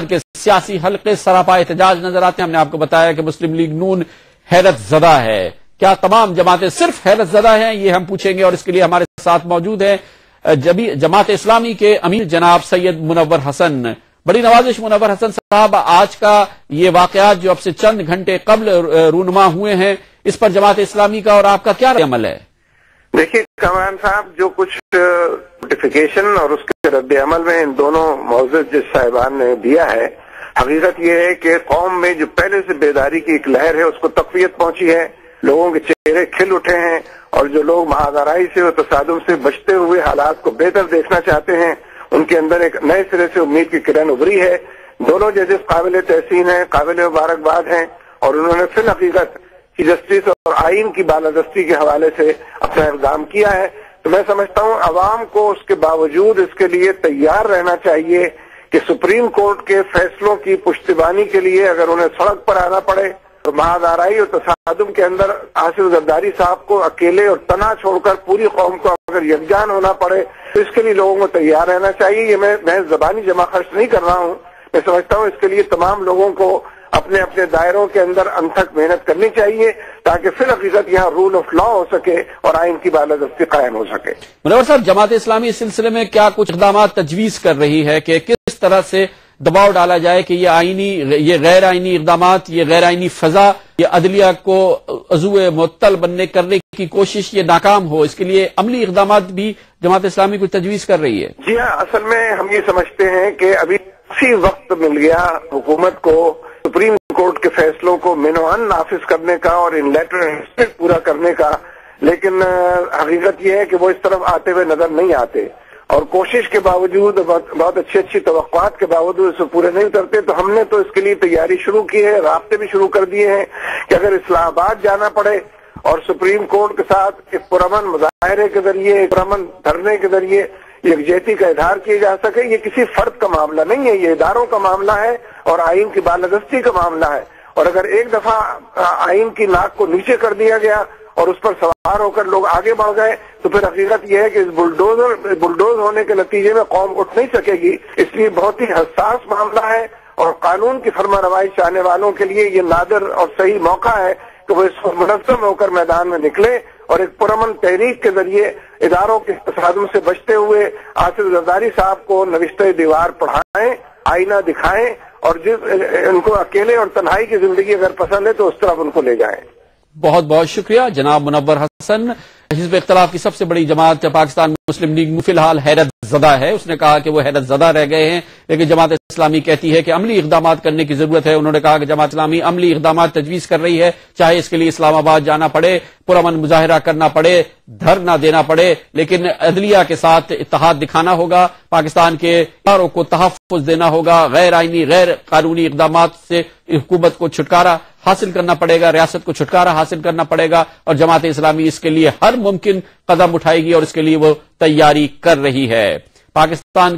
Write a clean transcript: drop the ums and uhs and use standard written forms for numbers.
کے سیاسی حلقے سراپا احتجاج نظر آتے ہیں. ہم نے آپ کو بتایا کہ مسلم لیگ نون حیرت زدہ ہے. کیا تمام جماعتیں صرف حیرت زدہ ہیں؟ یہ ہم پوچھیں گے اور اس کے لیے ہمارے ساتھ موجود ہیں جماعت اسلامی کے امیر جناب سید منور حسن. بڑی نوازش منور حسن صاحب، آج کا یہ واقعات جو اب سے چند گھنٹے قبل رونما ہوئے ہیں، اس پر جماعت اسلامی کا اور آپ کا کیا عمل ہے؟ دیکھیے کامران صاحب، جو کچھ نوٹیفیکیشن اور اس کے رد عمل میں ان دونوں معزز جج صاحبان نے دیا ہے، حقیقت یہ ہے کہ قوم میں جو پہلے سے بیداری کی ایک لہر ہے اس کو تقویت پہنچی ہے. لوگوں کے چہرے کھل اٹھے ہیں اور جو لوگ مہاجرائی سے اور تصادم سے بچتے ہوئے حالات کو بہتر دیکھنا چاہتے ہیں، ان کے اندر ایک نئے سرے سے امید کی کرن ابھری ہے. دونوں ججز قابل تحسین ہیں، قابل مبارکباد ہیں اور انہوں نے فی الحقیقت جسٹس اور آئین کی بالادستی کے حوالے سے اپنا اقدام کیا ہے. تو میں سمجھتا ہوں عوام کو اس کے باوجود اس کے لیے تیار رہنا چاہیے کہ سپریم کورٹ کے فیصلوں کی پشتیبانی کے لیے اگر انہیں سڑک پر آنا پڑے تو مہاجرائی اور تصادم کے اندر آصف زرداری صاحب کو اکیلے اور تنہا چھوڑ کر پوری قوم کو اگر یکجان ہونا پڑے تو اس کے لیے لوگوں کو تیار رہنا چاہیے. یہ میں زبانی جمع خرچ نہیں کر رہا ہوں. میں سمجھتا ہوں اس کے لیے تمام لوگوں کو اپنے اپنے دائروں کے اندر انتھک محنت کرنی چاہیے تاکہ فی الحقیقت یہاں رول آف لا ہو سکے اور آئین کی بالادستی قائم ہو سکے. منور صاحب، جماعت اسلامی اس سلسلے میں کیا کچھ اقدامات تجویز کر رہی ہے کہ کس طرح سے دباؤ ڈالا جائے کہ یہ غیر آئینی اقدامات، یہ غیر آئینی فضا، یہ عدلیہ کو عضو معطل کرنے کی کوشش یہ ناکام ہو؟ اس کے لیے عملی اقدامات بھی جماعت اسلامی کو تجویز کر رہی ہے. جی ہاں، اصل میں ہم یہ سمجھتے ہیں کہ ابھی اسی وقت مل گیا حکومت کو سپریم کورٹ کے فیصلوں کو منوعاً نافذ کرنے کا اور ان لیٹر پورا کرنے کا، لیکن حقیقت یہ ہے کہ وہ اس طرف آتے ہوئے نظر نہیں آتے اور کوشش کے باوجود بہت اچھی توقعات کے باوجود اسے پورے نہیں کرتے. تو ہم نے تو اس کے لیے تیاری شروع کی ہے، رابطے بھی شروع کر دیے ہیں کہ اگر اسلام آباد جانا پڑے اور سپریم کورٹ کے ساتھ ایک پرامن مظاہرے کے ذریعے، ایک پرامن دھرنے کے ذریعے یکجہتی کا اظہار کیا جا سکے. یہ کسی فرد کا معاملہ نہیں ہے، یہ اداروں کا معاملہ ہے اور آئین کی بالادستی کا معاملہ ہے. اور اگر ایک دفعہ آئین کی ناک کو نیچے کر دیا گیا اور اس پر سوار ہو کر لوگ آگے بڑھ گئے تو پھر حقیقت یہ ہے کہ اس بلڈوز ہونے کے نتیجے میں قوم اٹھ نہیں سکے گی. اس لیے بہت ہی حساس معاملہ ہے اور قانون کی فرما روائی چاہنے والوں کے لیے یہ نادر اور صحیح موقع ہے کہ وہ اس کو منظم ہو کر میدان میں نکلے اور ایک پرامن تحریک کے ذریعے اداروں کے تصادم سے بچتے ہوئے آصف زرداری صاحب کو نوشتہ دیوار پڑھائیں، آئینہ دکھائیں اور ان کو اکیلے اور تنہائی کی زندگی اگر پسند ہے تو اس طرف ان کو لے جائیں. بہت بہت شکریہ جناب منور حسن. حزب اختلاف کی سب سے بڑی جماعت پاکستان مسلم لیگ فی الحال حیرت زدہ ہے. اس نے کہا کہ وہ حیرت زدہ رہ گئے ہیں، لیکن جماعت اسلامی کہتی ہے کہ عملی اقدامات کرنے کی ضرورت ہے. انہوں نے کہا کہ جماعت اسلامی عملی اقدامات تجویز کر رہی ہے، چاہے اس کے لیے اسلام آباد جانا پڑے، پرامن مظاہرہ کرنا پڑے، دھرنا دینا پڑے، لیکن عدلیہ کے ساتھ اتحاد دکھانا ہوگا، پاکستان کے اداروں کو تحفظ دینا ہوگا، غیر آئینی غیر قانونی اقدامات سے حکومت کو چھٹکارا حاصل کرنا پڑے گا، ریاست کو چھٹکارا حاصل کرنا پڑے گا اور جماعت اسلامی اس کے لیے ہر ممکن قدم اٹھائے گی اور اس کے لیے وہ تیاری کر رہی ہے. پاکستان